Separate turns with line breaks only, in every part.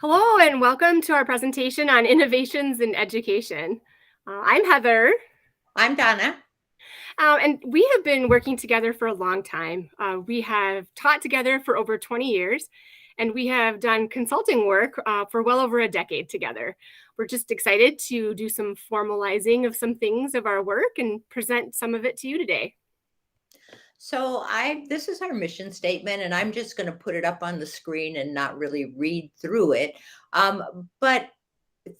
Hello, and welcome to our presentation on innovations in education. I'm Heather,
I'm Donna.
and we have been working together for a long time. We have taught together for over 20 years, and we have done consulting work for well over a decade together. We're just excited to do some formalizing of some things of our work and present some of it to you today.
So this is our mission statement, and I'm just going to put it up on the screen and not really read through it. But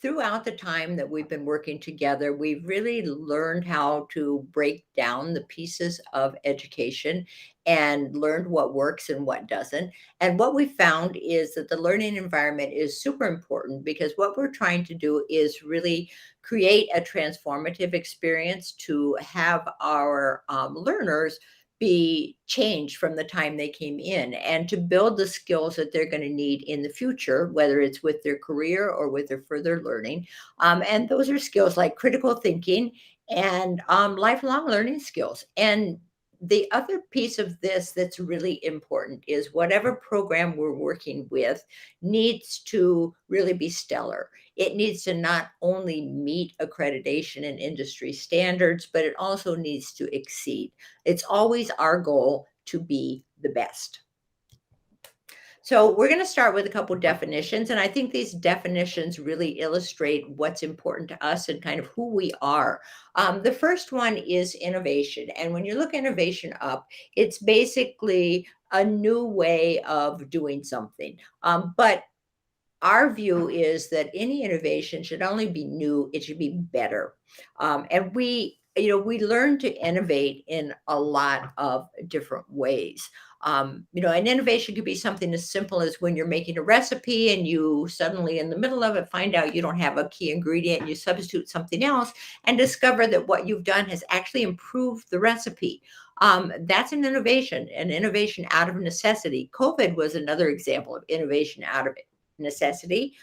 throughout the time that we've been working together, we've really learned how to break down the pieces of education and learned what works and what doesn't. And what we found is that the learning environment is super important because what we're trying to do is really create a transformative experience to have our learners be changed from the time they came in and to build the skills that they're going to need in the future, whether it's with their career or with their further learning. And those are skills like critical thinking and lifelong learning skills. And the other piece of this that's really important is whatever program we're working with needs to really be stellar. It needs to not only meet accreditation and industry standards, but it also needs to exceed. It's always our goal to be the best. So we're going to start with a couple definitions, and I think these definitions really illustrate what's important to us and kind of who we are. The first one is innovation, and when you look innovation up, it's basically a new way of doing something. But our view is that any innovation should only be new, it should be better. And we learn to innovate in a lot of different ways. An innovation could be something as simple as when you're making a recipe and you suddenly, in the middle of it, find out you don't have a key ingredient and you substitute something else and discover that what you've done has actually improved the recipe. That's an innovation out of necessity. COVID was another example of innovation out of necessity.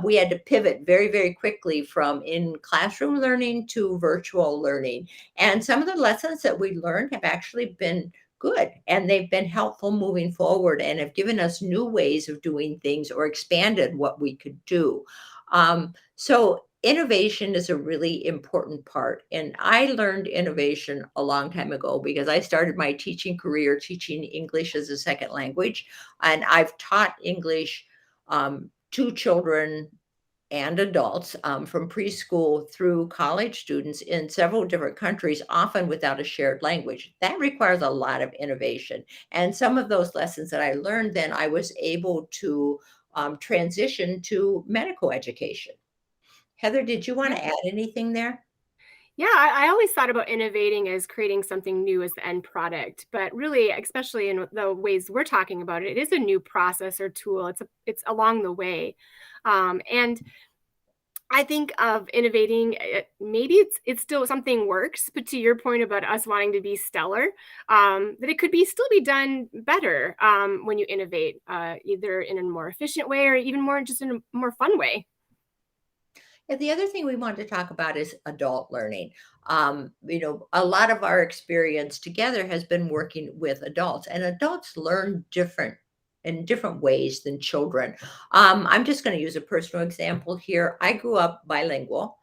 We had to pivot very, very quickly from in classroom learning to virtual learning. And some of the lessons that we learned have actually been good and they've been helpful moving forward and have given us new ways of doing things or expanded what we could do. So innovation is a really important part. And I learned innovation a long time ago because I started my teaching career teaching English as a second language. And I've taught English to children and adults from preschool through college students in several different countries, often without a shared language. That requires a lot of innovation. And some of those lessons that I learned, then I was able to transition to medical education. Heather, did you want
Yeah.
to add anything there?
Yeah, I always thought about innovating as creating something new as the end product, but really, especially in the ways we're talking about it, it is a new process or tool. It's along the way, and I think of innovating. Maybe it's still something works, but to your point about us wanting to be stellar, that it could be still be done better when you innovate, either in a more efficient way or even more just in a more fun way.
And the other thing we want to talk about is adult learning. A lot of our experience together has been working with adults, and adults learn different in different ways than children. I'm just going to use a personal example here. I grew up bilingual,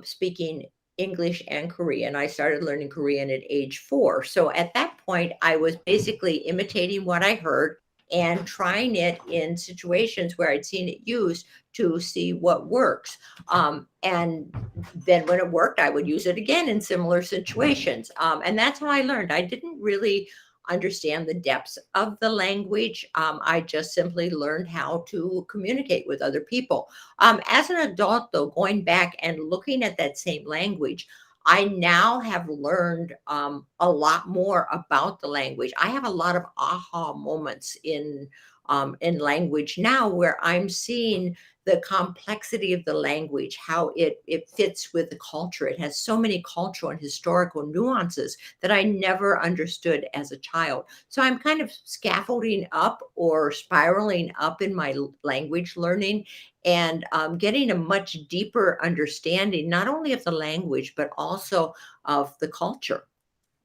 speaking English and Korean. I started learning Korean at age 4. So at that point, I was basically imitating what I heard and trying it in situations where I'd seen it used to see what works. And then when it worked, I would use it again in similar situations. And that's how I learned. I didn't really understand the depths of the language. I just simply learned how to communicate with other people. As an adult, though, going back and looking at that same language, I now have learned a lot more about the language. I have a lot of aha moments in language now where I'm seeing the complexity of the language, how it fits with the culture. It has so many cultural and historical nuances that I never understood as a child. So I'm kind of scaffolding up or spiraling up in my language learning and getting a much deeper understanding, not only of the language, but also of the culture.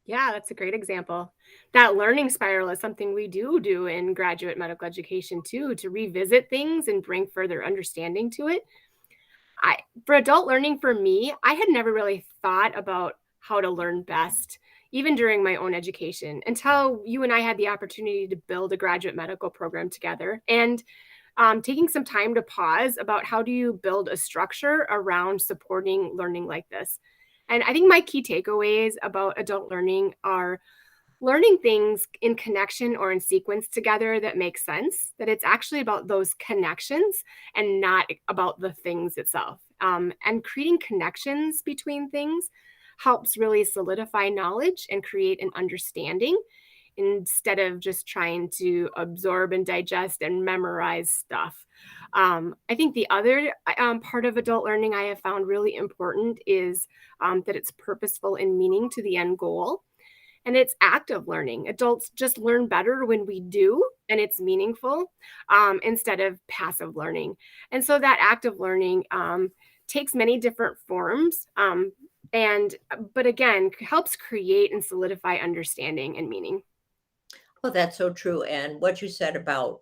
Yeah, that's a great example. That learning spiral is something we do in graduate medical education too, to revisit things and bring further understanding to it. I For adult learning for me, I had never really thought about how to learn best, even during my own education, until you and I had the opportunity to build a graduate medical program together. And taking some time to pause about how do you build a structure around supporting learning like this. And I think my key takeaways about adult learning are learning things in connection or in sequence together that make sense, that it's actually about those connections and not about the things itself. And creating connections between things helps really solidify knowledge and create an understanding instead of just trying to absorb and digest and memorize stuff. I think the other part of adult learning I have found really important is that it's purposeful in meaning to the end goal. And it's active learning. Adults just learn better when we do and it's meaningful, instead of passive learning. And so that active learning takes many different forms, and but again helps create and solidify understanding and meaning.
Well, that's so true. And what you said about,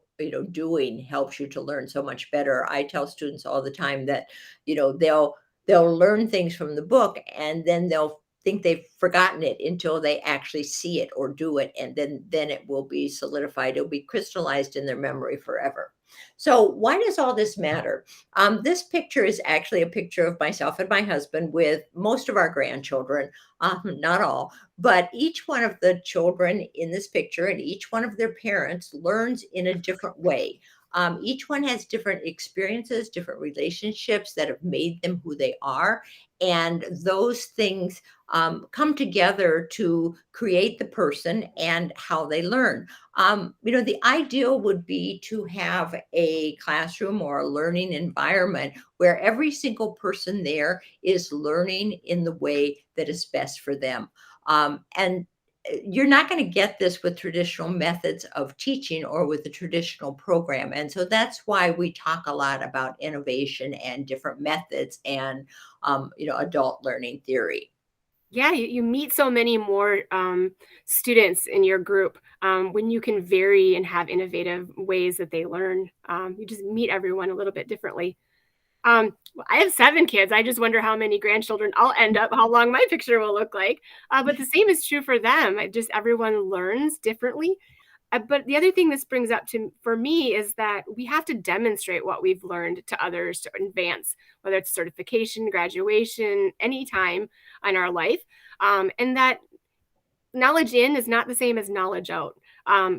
doing helps you to learn so much better. I tell students all the time that, they'll learn things from the book and then they'll think they've forgotten it until they actually see it or do it. And then it will be solidified. It'll be crystallized in their memory forever. So why does all this matter? This picture is actually a picture of myself and my husband with most of our grandchildren, not all. But each one of the children in this picture and each one of their parents learns in a different way. Each one has different experiences, different relationships that have made them who they are. And those things come together to create the person and how they learn. The ideal would be to have a classroom or a learning environment where every single person there is learning in the way that is best for them. And you're not going to get this with traditional methods of teaching or with the traditional program. And so that's why we talk a lot about innovation and different methods and, adult learning theory.
Yeah, you meet so many more students in your group when you can vary and have innovative ways that they learn. You just meet everyone a little bit differently. I have 7 kids. I just wonder how many grandchildren I'll end up, how long my picture will look like. But the same is true for them. Just everyone learns differently. But the other thing this brings up to for me is that we have to demonstrate what we've learned to others to advance, whether it's certification, graduation, any time in our life, and that knowledge in is not the same as knowledge out.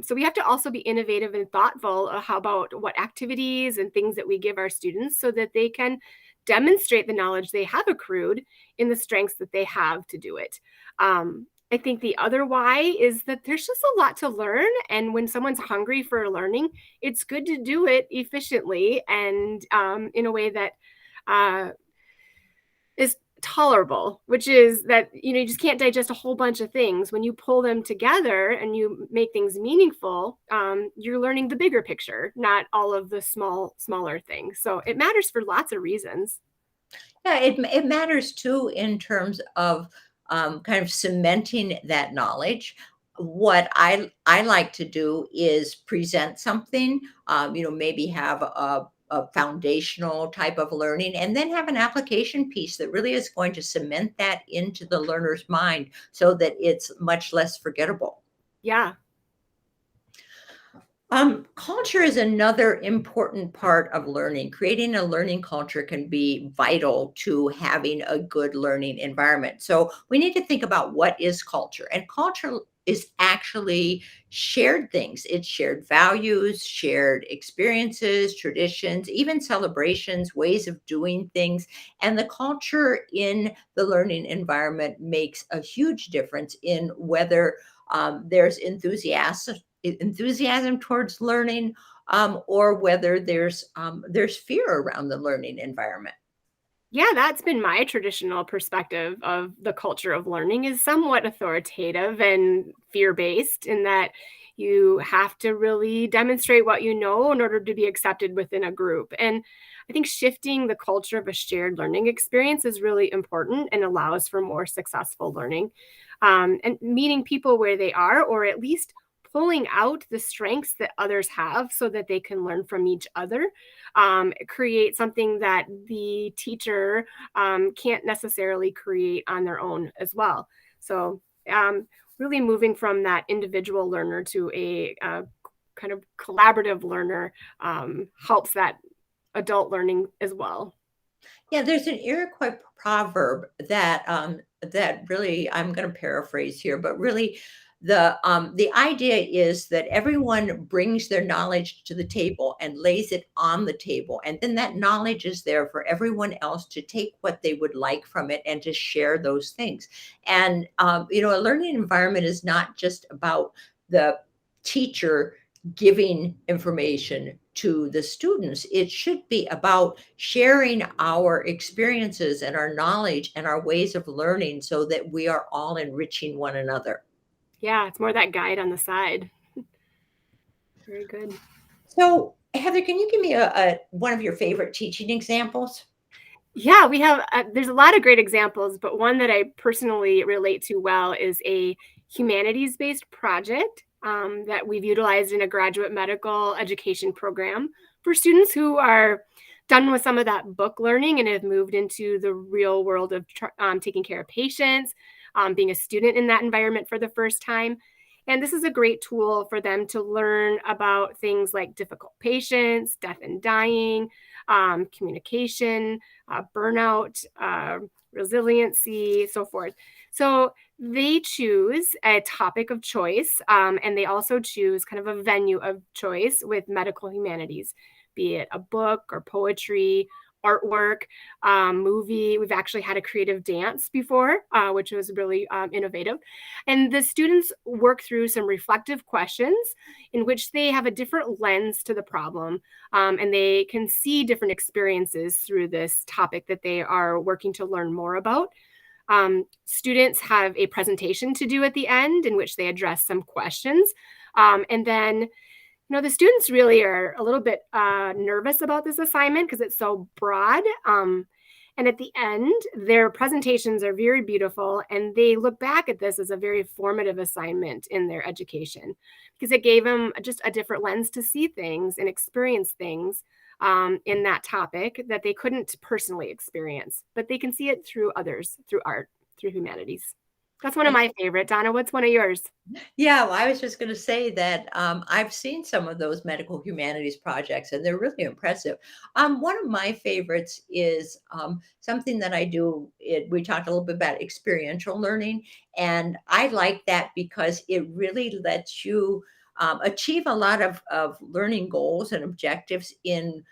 So we have to also be innovative and thoughtful how about what activities and things that we give our students so that they can demonstrate the knowledge they have accrued in the strengths that they have to do it. I think the other why is that there's just a lot to learn. And when someone's hungry for learning, it's good to do it efficiently and in a way that uh, is tolerable, which is that you just can't digest a whole bunch of things. When you pull them together and you make things meaningful, you're learning the bigger picture, not all of the smaller things. So it matters for lots of reasons.
Yeah, it matters too in terms of kind of cementing that knowledge. What I like to do is present something, maybe have a foundational type of learning, and then have an application piece that really is going to cement that into the learner's mind so that it's much less forgettable.
Yeah.
Culture is another important part of learning. Creating a learning culture can be vital to having a good learning environment. So we need to think about what is culture. And culture is actually shared things. It's shared values, shared experiences, traditions, even celebrations, ways of doing things. And the culture in the learning environment makes a huge difference in whether there's enthusiasm towards learning, or whether there's fear around the learning environment.
Yeah, that's been my traditional perspective of the culture of learning is somewhat authoritative and fear-based in that you have to really demonstrate what you know in order to be accepted within a group. And I think shifting the culture of a shared learning experience is really important and allows for more successful learning. and meeting people where they are, or at least pulling out the strengths that others have so that they can learn from each other, create something that the teacher can't necessarily create on their own as well. So, really moving from that individual learner to a kind of collaborative learner helps that adult learning as well.
Yeah, there's an Iroquois proverb that that really I'm going to paraphrase here, but really the idea is that everyone brings their knowledge to the table and lays it on the table, and then that knowledge is there for everyone else to take what they would like from it and to share those things. And a learning environment is not just about the teacher giving information to the students. It should be about sharing our experiences and our knowledge and our ways of learning so that we are all enriching one another.
Yeah, it's more that guide on the side. Very good.
So, Heather, can you give me a one of your favorite teaching examples?
Yeah, we have, there's a lot of great examples, but one that I personally relate to well is a humanities based project that we've utilized in a graduate medical education program for students who are done with some of that book learning and have moved into the real world of taking care of patients, being a student in that environment for the first time. And this is a great tool for them to learn about things like difficult patients, death and dying, communication, burnout, resiliency, so forth. So they choose a topic of choice, and they also choose kind of a venue of choice with medical humanities, be it a book or poetry, artwork, movie. We've actually had a creative dance before, which was really innovative. And the students work through some reflective questions in which they have a different lens to the problem, and they can see different experiences through this topic that they are working to learn more about. Students have a presentation to do at the end in which they address some questions. And then the students really are a little bit nervous about this assignment because it's so broad. And at the end, their presentations are very beautiful, and they look back at this as a very formative assignment in their education because it gave them just a different lens to see things and experience things in that topic that they couldn't personally experience, but they can see it through others, through art, through humanities. That's one of my favorite. Donna, what's one of yours?
Yeah, well, I was just going to say that I've seen some of those medical humanities projects, and they're really impressive. One of my favorites is something that I do. We talked a little bit about experiential learning, and I like that because it really lets you achieve a lot of learning goals and objectives in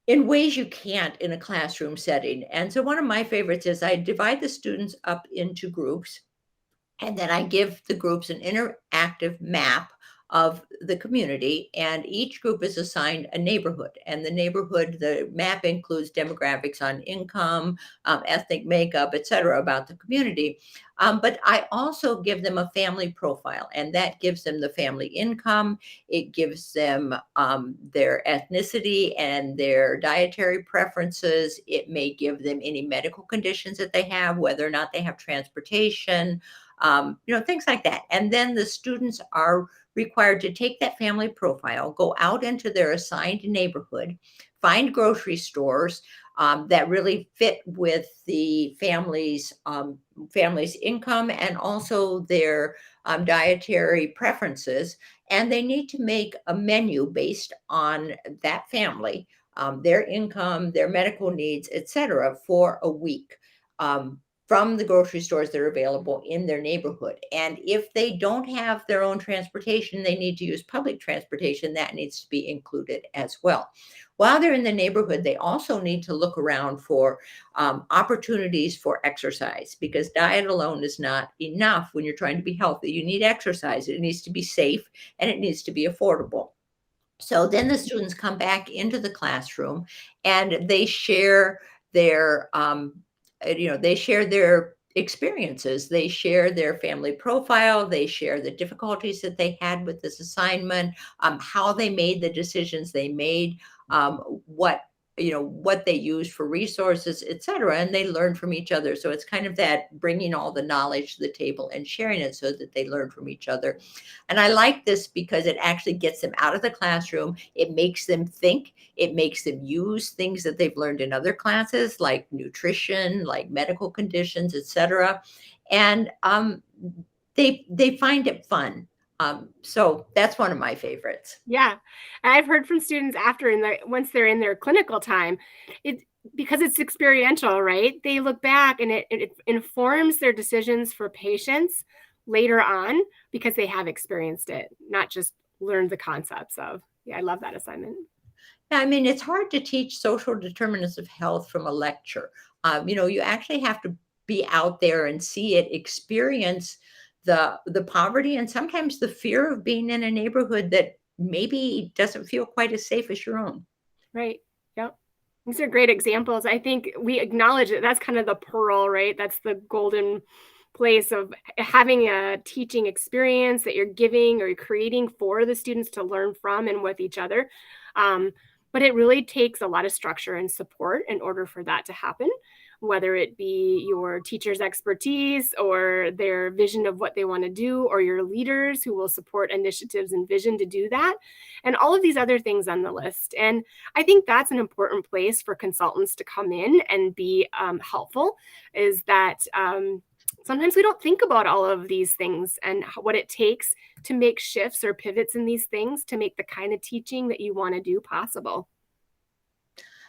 ways you can't in a classroom setting. And so, one of my favorites is I divide the students up into groups, and then I give the groups an interactive map of the community, and each group is assigned a neighborhood. And the map includes demographics on income, ethnic makeup, et cetera, about the community. But I also give them a family profile, and that gives them the family income. It gives them their ethnicity and their dietary preferences. It may give them any medical conditions that they have, whether or not they have transportation, things like that. And then the students are required to take that family profile, go out into their assigned neighborhood, find grocery stores that really fit with the family's income and also their dietary preferences. And they need to make a menu based on that family, their income, their medical needs, etc., for a week. From the grocery stores that are available in their neighborhood. And if they don't have their own transportation, they need to use public transportation. That needs to be included as well. While they're in the neighborhood, they also need to look around for opportunities for exercise, because diet alone is not enough when you're trying to be healthy. You need exercise. It needs to be safe and it needs to be affordable. So then the students come back into the classroom and they share their they share their experiences. They share their family profile. They share the difficulties that they had with this assignment, how they made the decisions they made, what what they use for resources, etc. And they learn from each other. So it's kind of that bringing all the knowledge to the table and sharing it so that they learn from each other. And I like this because it actually gets them out of the classroom. It makes them think. It makes them use things that they've learned in other classes, like nutrition, like medical conditions, etc. And they find it fun. So that's one of my favorites.
Yeah. I've heard from students after once they're in their clinical time, it because it's experiential, right? They look back and it informs their decisions for patients later on because they have experienced it, not just learned the concepts of. Yeah, I love that assignment.
Yeah, I mean, it's hard to teach social determinants of health from a lecture. You actually have to be out there and see it, experience the poverty and sometimes the fear of being in a neighborhood that maybe doesn't feel quite as safe as your own.
Right. Yep. These are great examples. I think we acknowledge that that's kind of the pearl, right? That's the golden place of having a teaching experience that you're giving or creating for the students to learn from and with each other. Um, but it really takes a lot of structure and support in order for that to happen, whether it be your teacher's expertise or their vision of what they want to do, or your leaders who will support initiatives and vision to do that, and all of these other things on the list. And I think that's an important place for consultants to come in and be helpful, is that sometimes we don't think about all of these things and what it takes to make shifts or pivots in these things to make the kind of teaching that you want to do possible.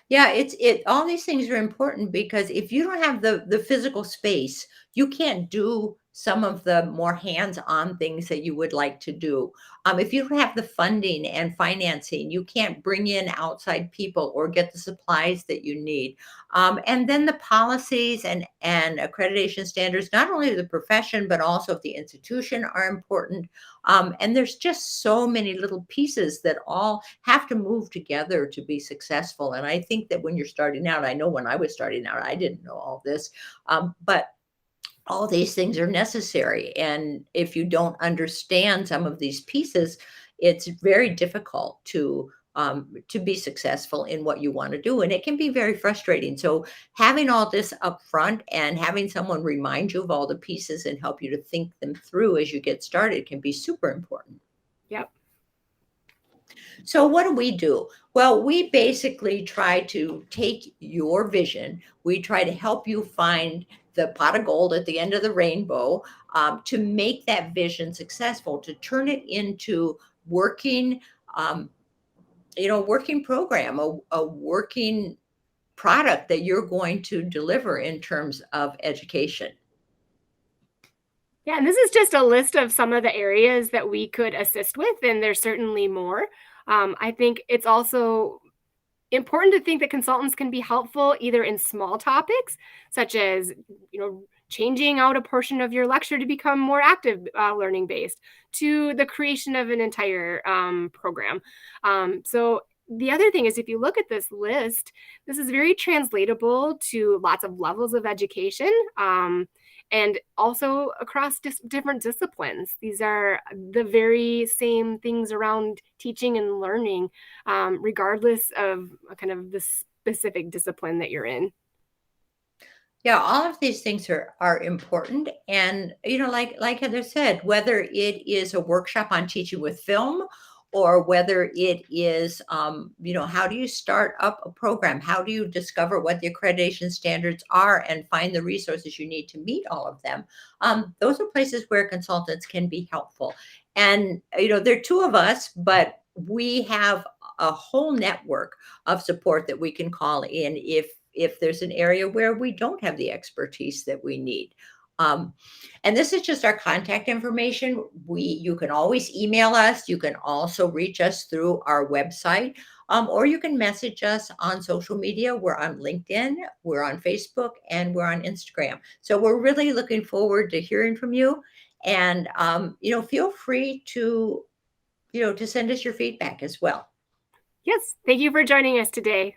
Yeah, all these things are important because if you don't have the physical space, you can't do some of the more hands-on things that you would like to do. If you don't have the funding and financing, you can't bring in outside people or get the supplies that you need. And then the policies and accreditation standards, not only of the profession, but also of the institution are important. And there's just so many little pieces that all have to move together to be successful. And I think that when you're starting out, I know when I was starting out, I didn't know all this, but all these things are necessary. And if you don't understand some of these pieces, it's very difficult to be successful in what you want to do. And it can be very frustrating. So having all this up front and having someone remind you of all the pieces and help you to think them through as you get started can be super important.
Yep.
So what do we do? Well, we basically try to take your vision. We try to help you find the pot of gold at the end of the rainbow, to make that vision successful, to turn it into working, um, working program, a working product that you're going to deliver in terms of education.
Yeah, and this is just a list of some of the areas that we could assist with, and there's certainly more. I think it's also important to think that consultants can be helpful either in small topics, such as, changing out a portion of your lecture to become more active learning based, to the creation of an entire program. So the other thing is, if you look at this list, this is very translatable to lots of levels of education. And also across different disciplines. These are the very same things around teaching and learning, regardless of kind of the specific discipline that you're in.
Yeah, all of these things are important. And like Heather said, whether it is a workshop on teaching with film or whether it is how do you start up a program? How do you discover what the accreditation standards are and find the resources you need to meet all of them? Those are places where consultants can be helpful. And there are two of us, but we have a whole network of support that we can call in if there's an area where we don't have the expertise that we need. And this is just our contact information. You can always email us. You can also reach us through our website, or you can message us on social media. We're on LinkedIn, we're on Facebook, and we're on Instagram. So we're really looking forward to hearing from you. And feel free to send us your feedback as well.
Yes, thank you for joining us today.